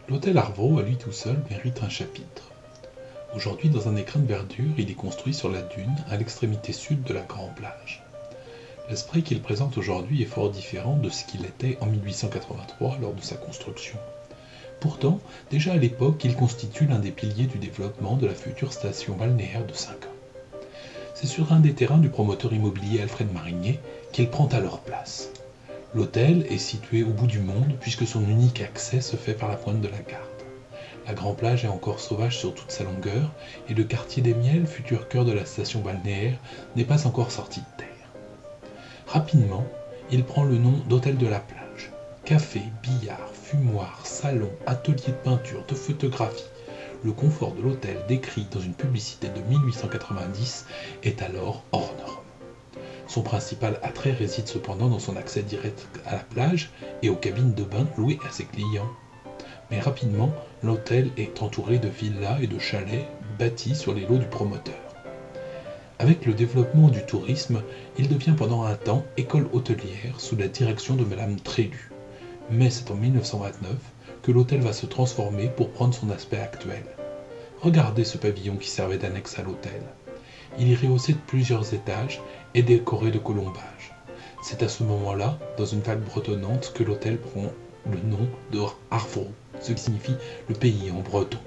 L'hôtel Arvro, à lui tout seul, mérite un chapitre. Aujourd'hui, dans un écrin de verdure, il est construit sur la dune, à l'extrémité sud de la grande plage. L'esprit qu'il présente aujourd'hui est fort différent de ce qu'il était en 1883 lors de sa construction. Pourtant, déjà à l'époque, il constitue l'un des piliers du développement de la future station balnéaire de Cinq-Ans. C'est sur un des terrains du promoteur immobilier Alfred Marinier qu'il prend alors place. L'hôtel est situé au bout du monde puisque son unique accès se fait par la pointe de la Garde. La grande plage est encore sauvage sur toute sa longueur et le quartier des Miels, futur cœur de la station balnéaire, n'est pas encore sorti de terre. Rapidement, il prend le nom d'hôtel de la plage. Café, billard, fumoir, salon, atelier de peinture, de photographie. Le confort de l'hôtel décrit dans une publicité de 1890 est alors hors norme. Son principal attrait réside cependant dans son accès direct à la plage et aux cabines de bain louées à ses clients. Mais rapidement, l'hôtel est entouré de villas et de chalets bâtis sur les lots du promoteur. Avec le développement du tourisme, il devient pendant un temps école hôtelière sous la direction de Madame Trélu. Mais c'est en 1929 que l'hôtel va se transformer pour prendre son aspect actuel. Regardez ce pavillon qui servait d'annexe à l'hôtel. Il est rehaussé de plusieurs étages et décoré de colombages. C'est à ce moment-là, dans une vague bretonnante, que l'hôtel prend le nom de Arvro, ce qui signifie le pays en breton.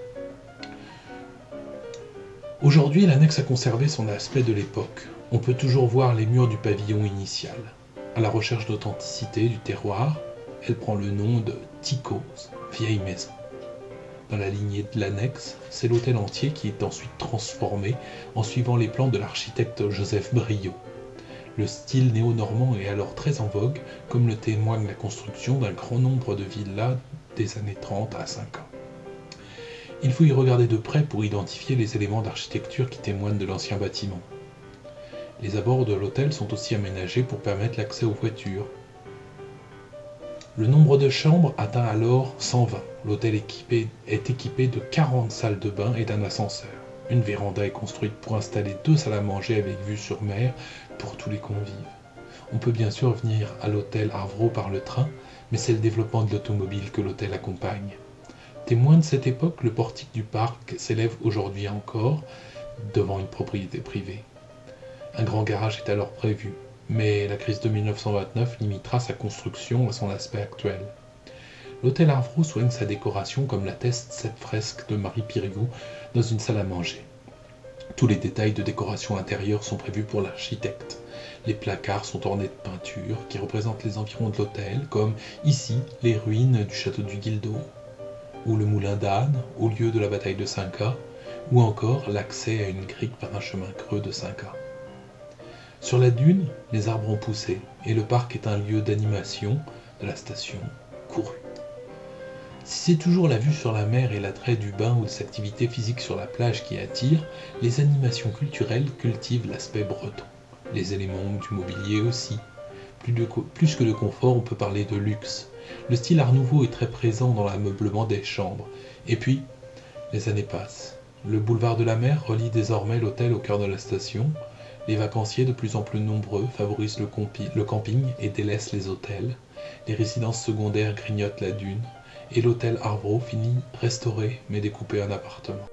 Aujourd'hui, l'annexe a conservé son aspect de l'époque. On peut toujours voir les murs du pavillon initial. À la recherche d'authenticité du terroir, elle prend le nom de Ticos, vieille maison. Dans la lignée de l'annexe, c'est l'hôtel entier qui est ensuite transformé en suivant les plans de l'architecte Joseph Briot. Le style néo-normand est alors très en vogue, comme le témoigne la construction d'un grand nombre de villas des années 30 à 5 ans. Il faut y regarder de près pour identifier les éléments d'architecture qui témoignent de l'ancien bâtiment. Les abords de l'hôtel sont aussi aménagés pour permettre l'accès aux voitures. Le nombre de chambres atteint alors 120. L'hôtel est équipé de 40 salles de bain et d'un ascenseur. Une véranda est construite pour installer 2 salles à manger avec vue sur mer pour tous les convives. On peut bien sûr venir à l'hôtel Arvro par le train, mais c'est le développement de l'automobile que l'hôtel accompagne. Témoin de cette époque, le portique du parc s'élève aujourd'hui encore devant une propriété privée. Un grand garage est alors prévu, mais la crise de 1929 limitera sa construction à son aspect actuel. L'hôtel Arvro soigne sa décoration comme l'atteste cette fresque de Marie Piriou dans une salle à manger. Tous les détails de décoration intérieure sont prévus pour l'architecte. Les placards sont ornés de peintures qui représentent les environs de l'hôtel, comme ici les ruines du château du Guildo, ou le moulin d'âne au lieu de la bataille de Cinq-Ans, ou encore l'accès à une crique par un chemin creux de Cinq-Ans. Sur la dune, les arbres ont poussé et le parc est un lieu d'animation de la station courue. Si c'est toujours la vue sur la mer et l'attrait du bain ou des activités physiques sur la plage qui attirent, les animations culturelles cultivent l'aspect breton. Les éléments du mobilier aussi. Plus que de confort, on peut parler de luxe. Le style Art Nouveau est très présent dans l'ameublement des chambres. Et puis, les années passent. Le boulevard de la Mer relie désormais l'hôtel au cœur de la station. Les vacanciers, de plus en plus nombreux, favorisent le camping et délaissent les hôtels. Les résidences secondaires grignotent la dune. Et l'hôtel Arvro finit restauré mais découpé en appartements.